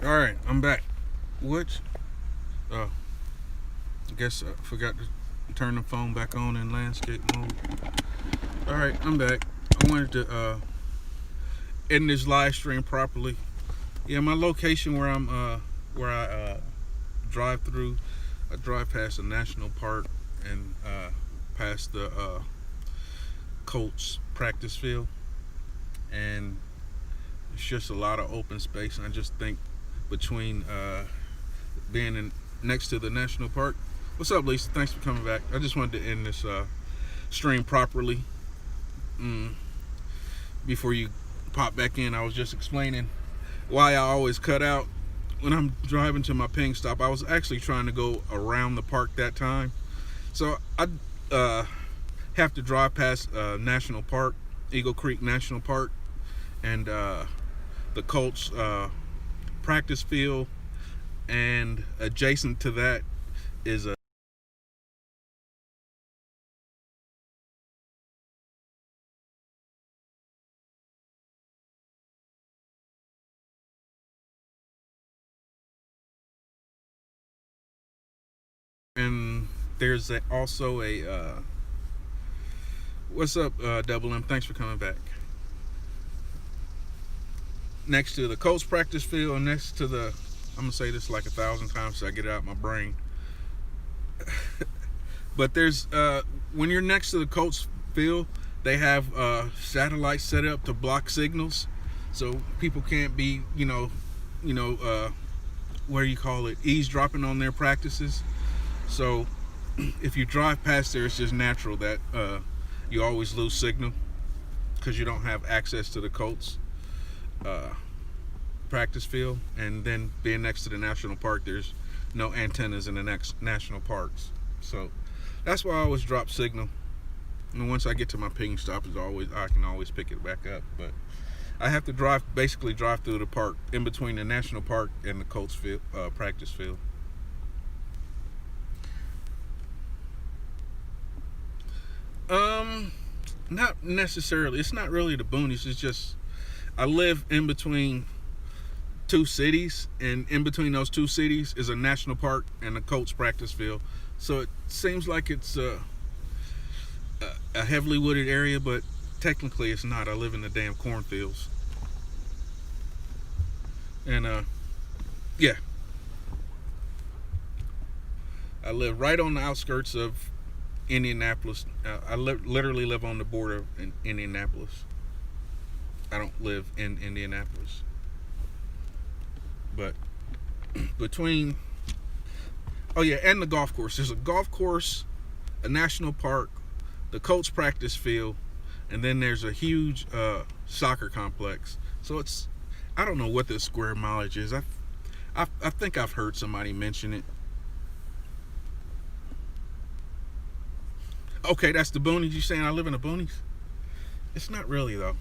All right, I'm back. What? I guess I forgot to turn the phone back on in landscape mode. All right, I'm back. I wanted to end this live stream properly. Yeah, my location where I drive through. I drive past a national park and past the Colts practice field, and it's just a lot of open space. And I just think between being next to the national park. What's up, Lisa? Thanks for coming back. I just wanted to end this stream properly. Before you pop back in, I was just explaining why I always cut out when I'm driving to my ping stop. I was actually trying to go around the park that time, so I have to drive past National Park, Eagle Creek National Park, and the Colts practice field, and adjacent to that is a and there's also a what's up, Double M? Thanks for coming back. Next to the Colts practice field, next to the, I'm gonna say this like 1,000 times so I get it out of my brain. But there's when you're next to the Colts field, they have satellites set up to block signals, so people can't be, what do you call it, eavesdropping on their practices. So if you drive past there, it's just natural that you always lose signal because you don't have access to the Colts practice field. And then being next to the national park, there's no antennas in the next national parks. So that's why I always drop signal. And once I get to my ping stop, I can always pick it back up. But I have to basically drive through the park in between the national park and the Colts field, practice field. Not necessarily. It's not really the boonies. It's just I live in between two cities, and in between those two cities is a national park and a Colts practice field. So it seems like it's a heavily wooded area, but technically it's not. I live in the damn cornfields. And yeah, I live right on the outskirts of Indianapolis. I literally live on the border in Indianapolis. I don't live in Indianapolis, but between, oh yeah, and the golf course. There's a golf course, a national park, the Colts practice field, and then there's a huge soccer complex. So it's, I don't know what the square mileage is. I think I've heard somebody mention it. Okay, that's the boonies. You saying I live in the boonies? It's not really though.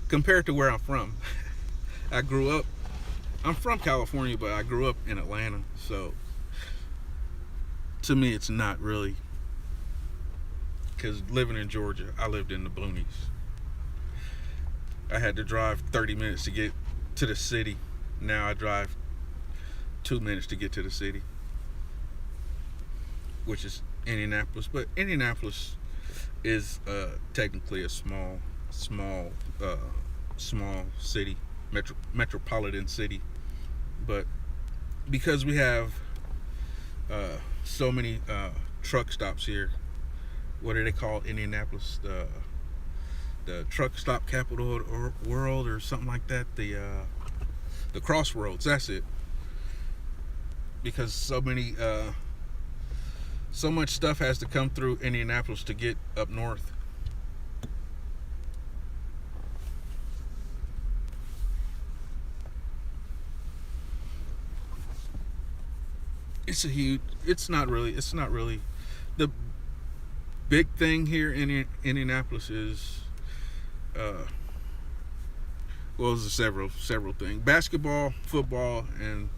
Compared to where I'm from, I'm from California, but I grew up in Atlanta. So to me, it's not really, because living in Georgia, I lived in the boonies. I had to drive 30 minutes to get to the city. Now I drive 2 minutes to get to the city, which is Indianapolis. But Indianapolis is technically a small city, metropolitan city. But because we have so many truck stops here, what do they call Indianapolis? The truck stop capital of the world, or something like that. The crossroads. That's it. Because so much stuff has to come through Indianapolis to get up north. It's not really the big thing here in Indianapolis is there's several things: basketball, football, and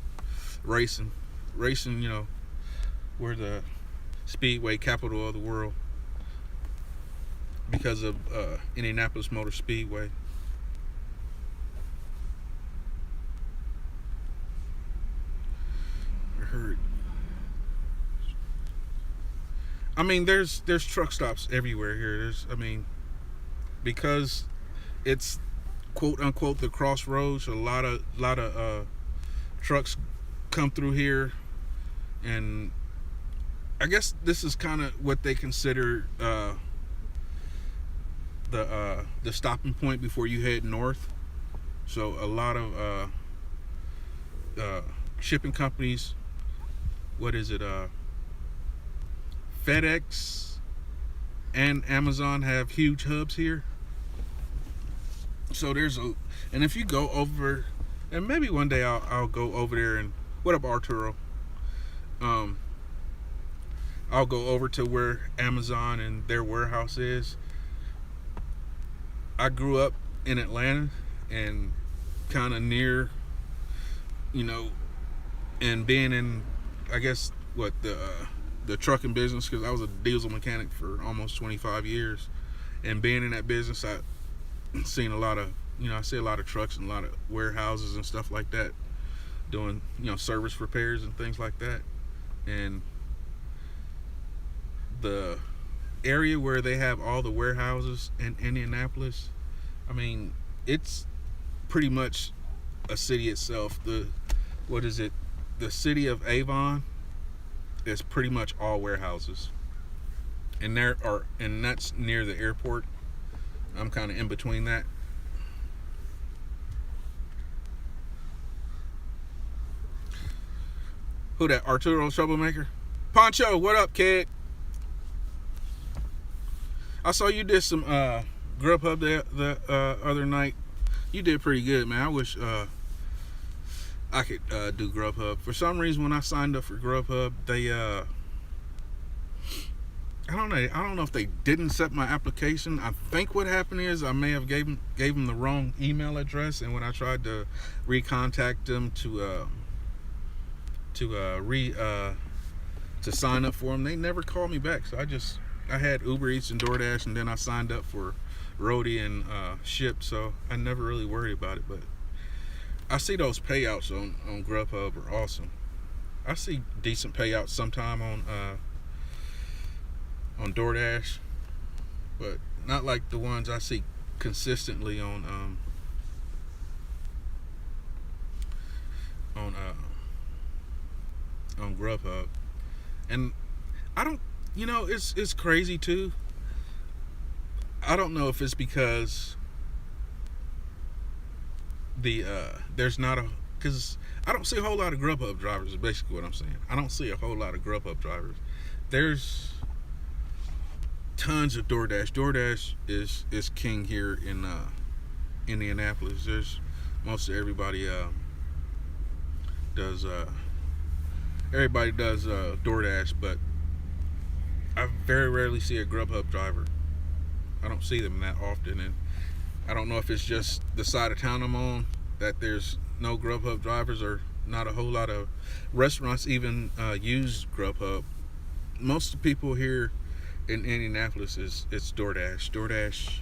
racing. We're the speedway capital of the world because of Indianapolis Motor Speedway. heard. I mean, there's truck stops everywhere here. Because it's quote unquote the crossroads. A lot of trucks come through here, and I guess this is kind of what they consider the stopping point before you head north. So a lot of shipping companies, what is it? FedEx and Amazon have huge hubs here. So and if you go over, and maybe one day I'll go over there and, what up, Arturo? I'll go over to where Amazon and their warehouse is. I grew up in Atlanta and kind of near, and being in, I guess, the trucking business, because I was a diesel mechanic for almost 25 years, and being in that business, I seen a lot of, I see a lot of trucks and a lot of warehouses and stuff like that doing, service repairs and things like that. And the area where they have all the warehouses in Indianapolis, I mean, it's pretty much a city itself. The city of Avon is pretty much all warehouses, and that's near the airport. I'm kind of in between that. Who that? Arturo Troublemaker? Poncho, what up, kid? I saw you did some Grubhub the other night. You did pretty good, man. I wish I could do Grubhub. For some reason, when I signed up for Grubhub, they I don't know if they didn't set my application. I think what happened is I may have gave them the wrong email address, and when I tried to recontact them to sign up for them, they never called me back. So I had Uber Eats and DoorDash, and then I signed up for Roadie and Ship, so I never really worried about it. But I see those payouts on Grubhub are awesome. I see decent payouts sometime on DoorDash, but not like the ones I see consistently on Grubhub. And I don't, it's crazy too. I don't know if it's because because I don't see a whole lot of Grubhub drivers, is basically what I'm saying. I don't see a whole lot of Grubhub drivers. There's tons of DoorDash. DoorDash is king here in Indianapolis. There's most of everybody does DoorDash, but I very rarely see a Grubhub driver. I don't see them that often, and I don't know if it's just the side of town I'm on that there's no Grubhub drivers, or not a whole lot of restaurants even use Grubhub. Most of the people here in Indianapolis it's DoorDash,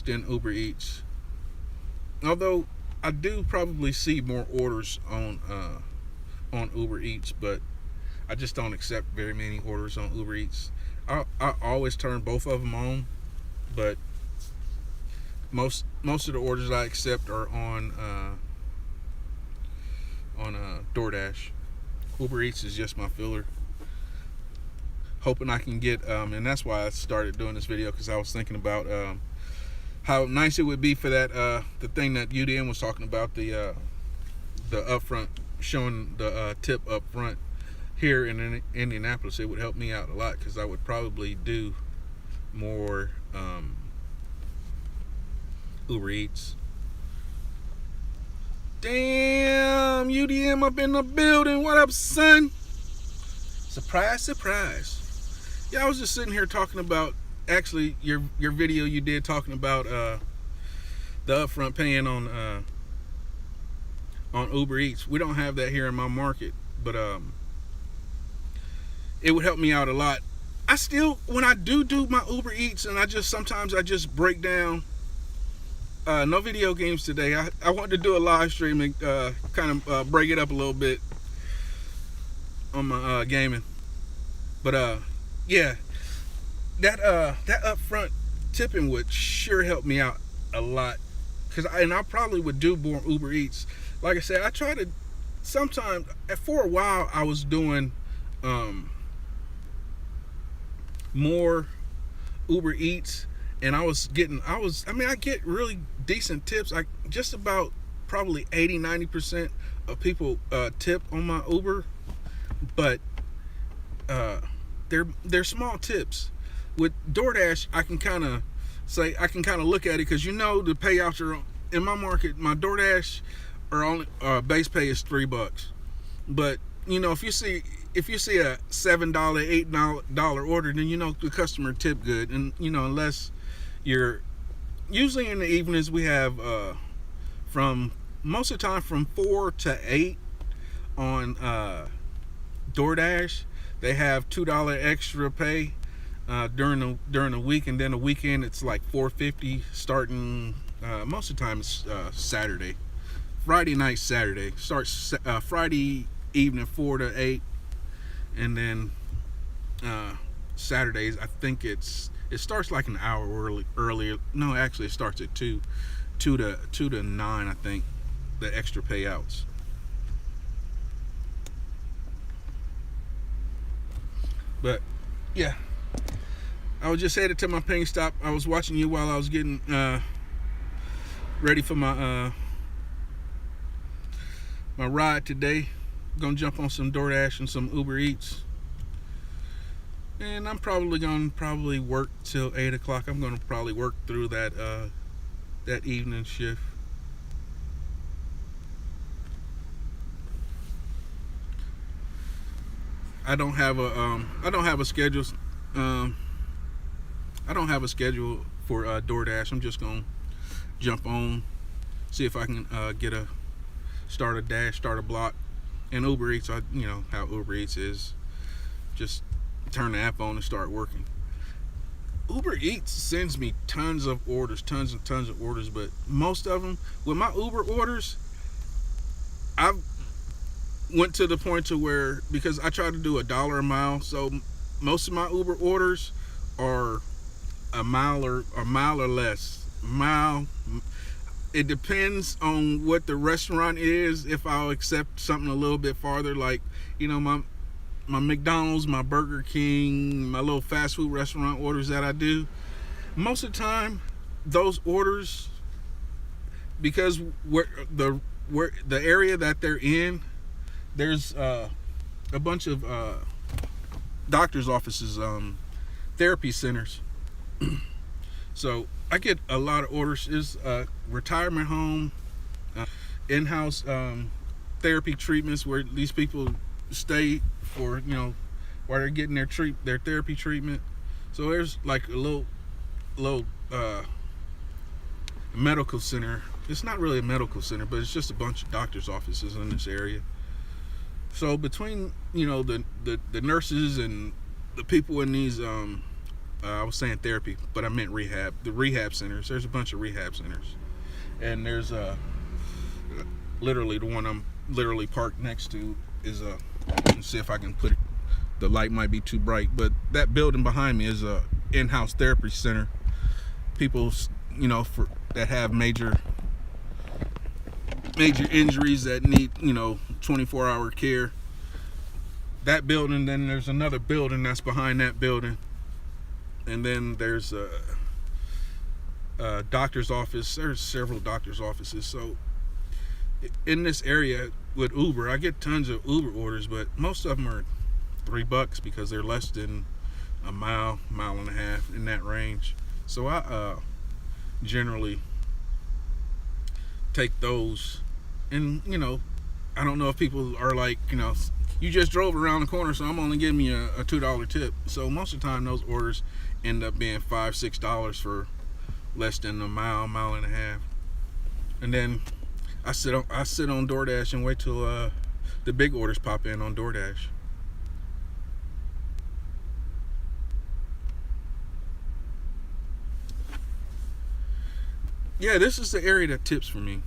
then Uber Eats. Although I do probably see more orders on Uber Eats, but I just don't accept very many orders on Uber Eats. I always turn both of them on, but most of the orders I accept are on DoorDash. Uber Eats is just my filler. Hoping I can get, and that's why I started doing this video, because I was thinking about how nice it would be for that the thing that UDN was talking about, the upfront, showing the tip up front here in Indianapolis. It would help me out a lot, because I would probably do more Uber Eats. Damn, UDM up in the building. What up, son? Surprise, surprise. Yeah, I was just sitting here talking about, actually, your video you did talking about the upfront paying on Uber Eats. We don't have that here in my market, but it would help me out a lot. I still, when I do my Uber Eats, and sometimes I just break down. No video games today. I wanted to do a live stream and kind of break it up a little bit. on my gaming. But yeah, that upfront tipping would sure help me out a lot. And I probably would do more Uber Eats. Like I said, I try to sometimes. For a while, I was doing more Uber Eats, and I get really decent tips. I just about probably 80-90% of people tip on my Uber, but they're small tips. With DoorDash, I can kind of look at it, because the payouts are in my market. My DoorDash are only base pay is $3, but if you see a $7, $8 order, then the customer tip good. And unless you're usually in the evenings, we have from most of the time from 4 to 8 on DoorDash. They have $2 extra pay during the week, and then the weekend it's like $4.50 starting. Most of the time it's Saturday, Friday night, Saturday starts Friday evening 4 to 8, and then Saturdays I think it starts like an hour earlier. No, actually it starts at 2 to 9. I think the extra payouts. But yeah, I was just headed to my ping stop. I was watching you while I was getting ready for my my ride today. Gonna jump on some DoorDash and some Uber Eats, and I'm probably gonna work till 8 o'clock. I'm gonna probably work through that evening shift. I don't have a schedule. I don't have a schedule for DoorDash. I'm just gonna jump on, see if I can start a block. And Uber Eats, how Uber Eats is, just turn the app on and start working. Uber Eats sends me tons and tons of orders, but most of them, with my Uber orders, I've went to the point to where, because I try to do $1 a mile, so most of my Uber orders are a mile or less. It depends on what the restaurant is. If I'll accept something a little bit farther, like my McDonald's, my Burger King, my little fast food restaurant orders that I do, most of the time those orders, because the area that they're in, there's a bunch of doctor's offices, therapy centers. So I get a lot of orders. Is a retirement home, in-house therapy treatments where these people stay for while they're getting their therapy treatment. So there's like a little medical center. It's not really a medical center, but it's just a bunch of doctor's offices in this area. So between the nurses and the people in these I was saying therapy, but I meant rehab. The rehab centers. There's a bunch of rehab centers, and there's literally the one I'm literally parked next to is let's see if I can put it. The light might be too bright, but that building behind me is a in-house therapy center. People that have major injuries that need 24-hour care. That building. Then there's another building that's behind that building. And then there's a doctor's office. There's several doctor's offices. So in this area with Uber, I get tons of Uber orders, but most of them are $3 because they're less than a mile and a half, in that range. So I generally take those. And I don't know if people are like, you just drove around the corner, so I'm only giving you a $2 tip. So most of the time those orders end up being $5-6 for less than a mile and a half. And then I sit on DoorDash and wait till the big orders pop in on DoorDash. Yeah, this is the area that tips for me.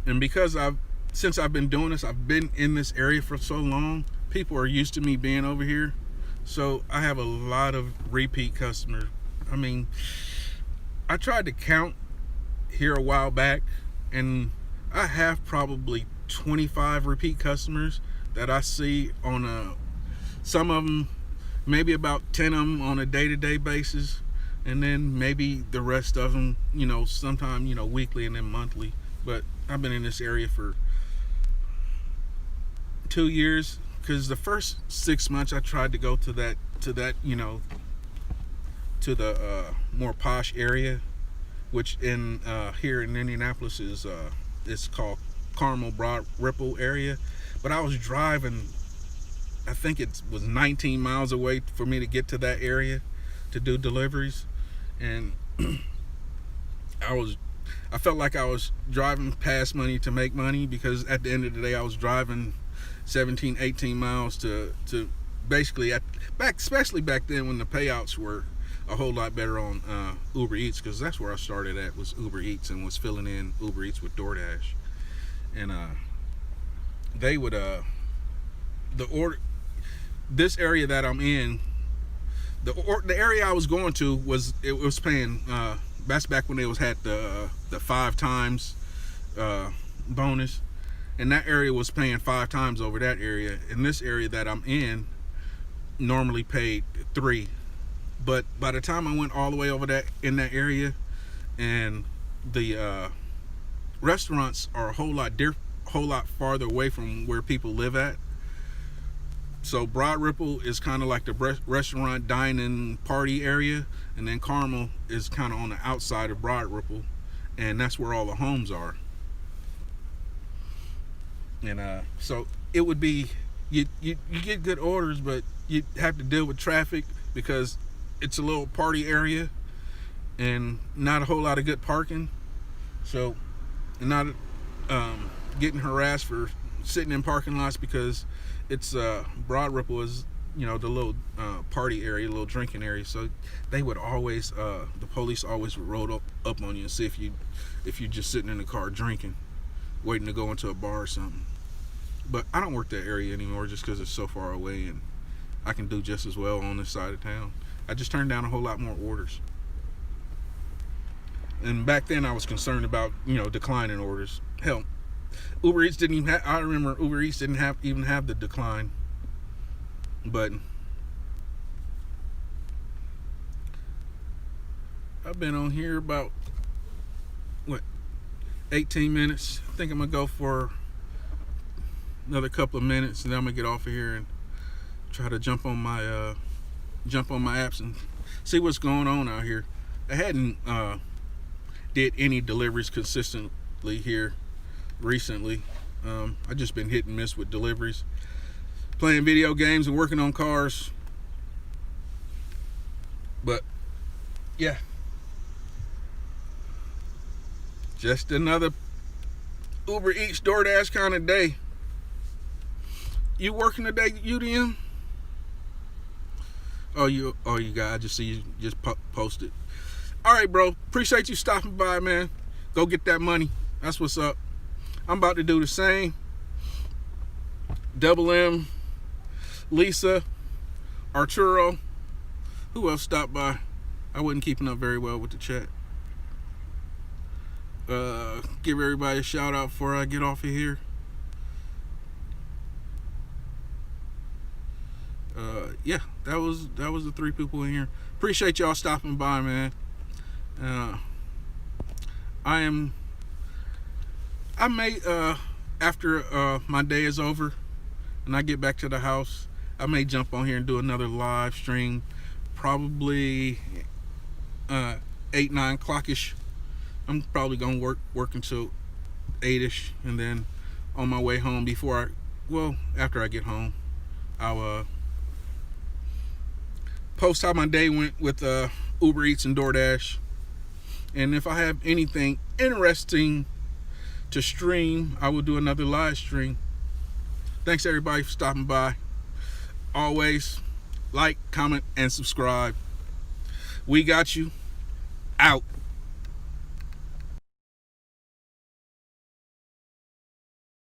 And because since I've been doing this, I've been in this area for so long. People are used to me being over here, so I have a lot of repeat customers. I mean, I tried to count here a while back, and I have probably 25 repeat customers that I see on some of them, maybe about 10 of them on a day-to-day basis, and then maybe the rest of them, sometime, weekly and then monthly. But I've been in this area for 2 years, because the first 6 months I tried to go to that to the more posh area, which in here in Indianapolis is it's called Carmel Broad Ripple area. But I was driving, I think it was 19 miles away for me to get to that area to do deliveries, and I felt like I was driving past money to make money, because at the end of the day I was driving 17, 18 miles to basically especially back then when the payouts were a whole lot better on Uber Eats, because that's where I started at, was Uber Eats, and was filling in Uber Eats with DoorDash. And they would this area that I'm in, the area I was going to was paying, that's back when they had the 5 times bonus, and that area was paying 5 times over that area. And this area that I'm in normally paid 3. But by the time I went all the way over in that area, and the restaurants are a whole lot farther away from where people live at. So Broad Ripple is kind of like the restaurant, dining, party area, and then Carmel is kind of on the outside of Broad Ripple, and that's where all the homes are. And so it would be, you get good orders, but you have to deal with traffic, because it's a little party area and not a whole lot of good parking. So not getting harassed for sitting in parking lots, because it's Broad Ripple is the little party area, little drinking area. So they would always the police always would roll up on you and see if you just sitting in the car drinking, waiting to go into a bar or something. But I don't work that area anymore, just because it's so far away, and I can do just as well on this side of town. I just turned down a whole lot more orders. And back then I was concerned about declining orders. Hell, Uber Eats didn't even I remember Uber Eats didn't even have the decline. But I've been on here about 18 minutes. I think I'm gonna go for another couple of minutes, and then I'm gonna get off of here and try to jump on my apps and see what's going on out here. I hadn't did any deliveries consistently here recently. I just been hit and miss with deliveries, playing video games and working on cars. But yeah, just another Uber Eats, DoorDash kind of day. You working today, UDM? Oh, you got, I just see you just posted. All right, bro. Appreciate you stopping by, man. Go get that money. That's what's up. I'm about to do the same. Double M, Lisa, Arturo. Who else stopped by? I wasn't keeping up very well with the chat. Give everybody a shout out before I get off of here. Yeah, that was the 3 people in here. Appreciate y'all stopping by, man. I may after my day is over and I get back to the house, I may jump on here and do another live stream, probably 8-9 o'clock-ish. I'm probably gonna work until 8-ish, and then on my way home after I get home, I'll post how my day went with Uber Eats and DoorDash. And if I have anything interesting to stream, I will do another live stream. Thanks everybody for stopping by. Always like, comment, and subscribe. We got you. Out.